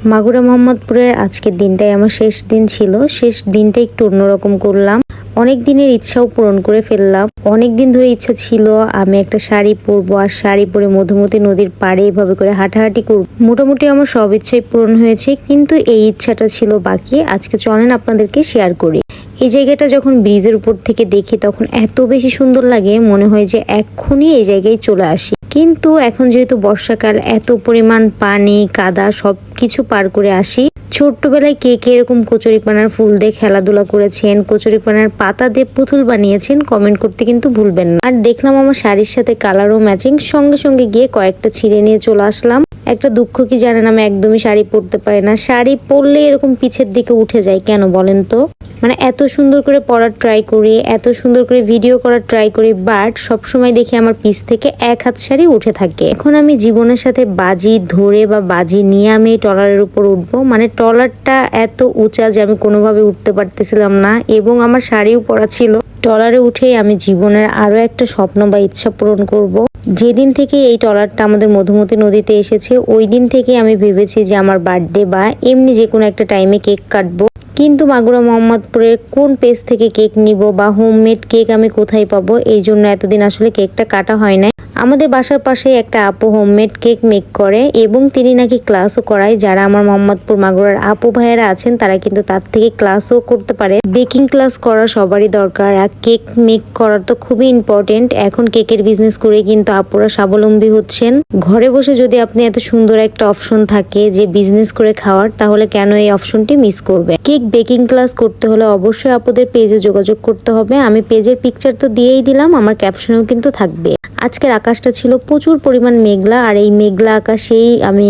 মাগুরা মোহাম্মদপুরের আজকের দিনটাই আমার শেষ দিন ছিল। শেষ দিনটা একটু অন্যরকম করলাম। অনেক দিনের ইচ্ছাও পূরণ করে ফেললাম। অনেক দিন ধরে ইচ্ছা ছিল আমি একটা শাড়ি পরবো, আর শাড়ি পরে মধুমতি নদীর পাড়ে এভাবে করে হাঁটাহাঁটি করব। মোটামুটি আমার সব ইচ্ছাই পূরণ হয়েছে, কিন্তু এই ইচ্ছাটা ছিল বাকি। আজকে চলেন আপনাদেরকে শেয়ার করি। এই জায়গাটা যখন ব্রিজের উপর থেকে দেখি তখন এত বেশি সুন্দর লাগে, মনে হয় যে এক্ষুনি এই জায়গায় চলে আসি। কিন্তু এখন যেহেতু বর্ষাকাল, এত পরিমাণ পানি কাদা সবকিছু পার করে আসি। ছোট্টবেলায় কে কে এরকম কচুরিপানার ফুল দিয়ে খেলাধুলা করেছেন, কচুরিপানার পাতা দিয়ে পুতুল বানিয়েছেন, কমেন্ট করতে কিন্তু ভুলবেন না। আর দেখলাম আমার শাড়ির সাথে কালারও ম্যাচিং, সঙ্গে সঙ্গে গিয়ে কয়েকটা ছিঁড়ে নিয়ে চলে আসলাম। একটা দুঃখ কি জানেন, আমি একদমই শাড়ি পরতে পারি না। শাড়ি পরলে এরকম পিছের দিকে উঠে যায় কেন বলেন তো? মানে এত সুন্দর করে পরার ট্রাই করি, এত সুন্দর করে ভিডিও করার ট্রাই করি, বাট সবসময় দেখি আমার পিছ থেকে এক হাত শাড়ি উঠে থাকে। এখন আমি জীবনের সাথে বাজি ধরে বা বাজি নিয়ে আমি এই ট্রলারের উপর উঠবো। মানে ট্রলারটা এত উঁচা যে আমি কোনোভাবে উঠতে পারতেছিলাম না, এবং আমার শাড়িও পরা ছিল। ট্রলারে উঠেই আমি জীবনের আরো একটা স্বপ্ন বা ইচ্ছা পূরণ করব। যেদিন থেকে এই ট্রলারটা আমাদের মধুমতি নদীতে এসেছে, ওই দিন থেকে আমি ভেবেছি যে আমার বার্থডে বা এমনি যে কোনো একটা টাইমে কেক কাটবো। কিন্তু মাগুরা মোহাম্মদপুরের কোন পেজ থেকে কেক নিব বা হোমমেড কেক আমি কোথায় পাবো, এই জন্য এতদিন আসলে কেকটা কাটা হয় নাই। আমাদের বাসার পাশে একটা আপু হোমমেড কেক মেক করে, এবং তিনি নাকি ক্লাসও করায়। যারা আমার মোহাম্মদপুর মাগুরার আপু ভাইয়েরা আছেন তারা কিন্তু তার থেকে ক্লাসও করতে পারে। বেকিং ক্লাস করা সবারই দরকার, আর কেক মেক করা তো খুবই ইম্পর্টেন্ট। এখন কেকের বিজনেস করে কিন্তু আপুরা স্বাবলম্বী হচ্ছেন। ঘরে বসে যদি আপনি এত সুন্দর একটা অপশন থাকে যে বিজনেস করে খাওয়ার, তাহলে কেন এই অপশনটি মিস করবে? কেক বেকিং ক্লাস করতে হলে অবশ্যই আপুদের পেজে যোগাযোগ করতে হবে। আমি পেজের পিকচার তো দিয়েই দিলাম, আমার ক্যাপশনেও কিন্তু থাকবে। আজকের আকাশটা ছিল প্রচুর পরিমাণ মেঘলা, আর এই মেঘলা আকাশেই আমি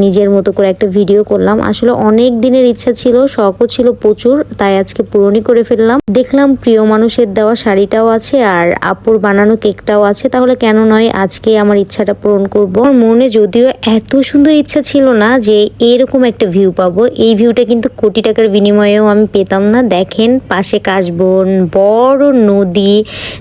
নিজের মতো করে একটা ভিডিও করলাম। আসলে অনেক দিনের ইচ্ছা ছিল, শখও ছিল প্রচুর, তাই আজকে পূরণই করে ফেললাম। দেখলাম প্রিয় মানুষের দেওয়া শাড়িটাও আছে আর আপুর বানানো কেকটাও আছে, তাহলে কেন নয় আজকে আমার ইচ্ছাটা পূরণ করব। আমার মনে যদিও এত সুন্দর ইচ্ছা ছিল না যে এরকম একটা ভিউ পাবো। এই ভিউটা কিন্তু কোটি টাকার বিনিময়েও আমি পেতাম না। দেখেন পাশে কাশবন, বড় নদী,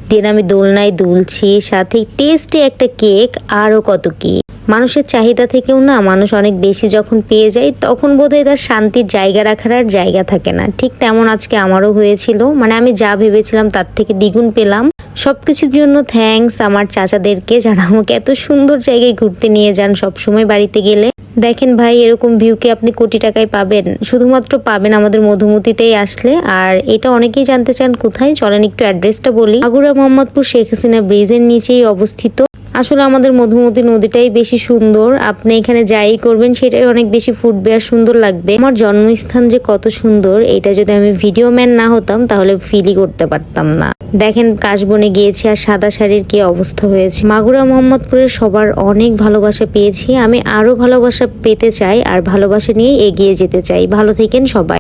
দেন আমি দোলনায় দুলছি, সাথে টেস্টি একটা কেক, আরো কত কি। মানুষের চাহিদা থেকেও না মানুষ অনেক বেশি যখন পেয়ে যায়, তখন বোধহয় তার শান্তির জায়গা রাখার আর জায়গা থাকে না। ঠিক তেমন আজকে আমারও হয়েছিল। মানে আমি যা ভেবেছিলাম তার থেকে দ্বিগুণ পেলাম। সবকিছুর জন্য থ্যাঙ্কস আমার চাচাদেরকে, যারা আমাকে এত সুন্দর জায়গায় ঘুরতে নিয়ে যান সবসময় বাড়িতে গেলে। দেখেন ভাই, এরকম ভিউকে আপনি কোটি টাকায় পাবেন, শুধুমাত্র পাবেন আমাদের মধুমতিতেই আসলে। আর এটা অনেকেই জানতে চান কোথায়, চলেন একটু অ্যাড্রেসটা বলি। মাগুরা মোহাম্মদপুর শেখ হাসিনা ব্রিজের নিচেই অবস্থিত। আসলে আমাদের মধুমতি নদীটাই বেশি সুন্দর, আপনি এখানে যাই করবেন সেটাই অনেক বেশি ফুটবে আর সুন্দর লাগবে। আমার জন্মস্থান যে কত সুন্দর, এটা যদি আমি ভিডিও ম্যান না হতাম তাহলে ফিলই করতে পারতাম না। দেখেন কাশবনে গিয়েছি আর সাদা শাড়ির কি অবস্থা হয়েছে। মাগুরা মোহাম্মদপুরের সবার অনেক ভালোবাসা পেয়েছি, আমি আরো ভালোবাসা পেতে চাই, আর ভালোবাসা নিয়ে এগিয়ে যেতে চাই। ভালো থেকেন সবাই।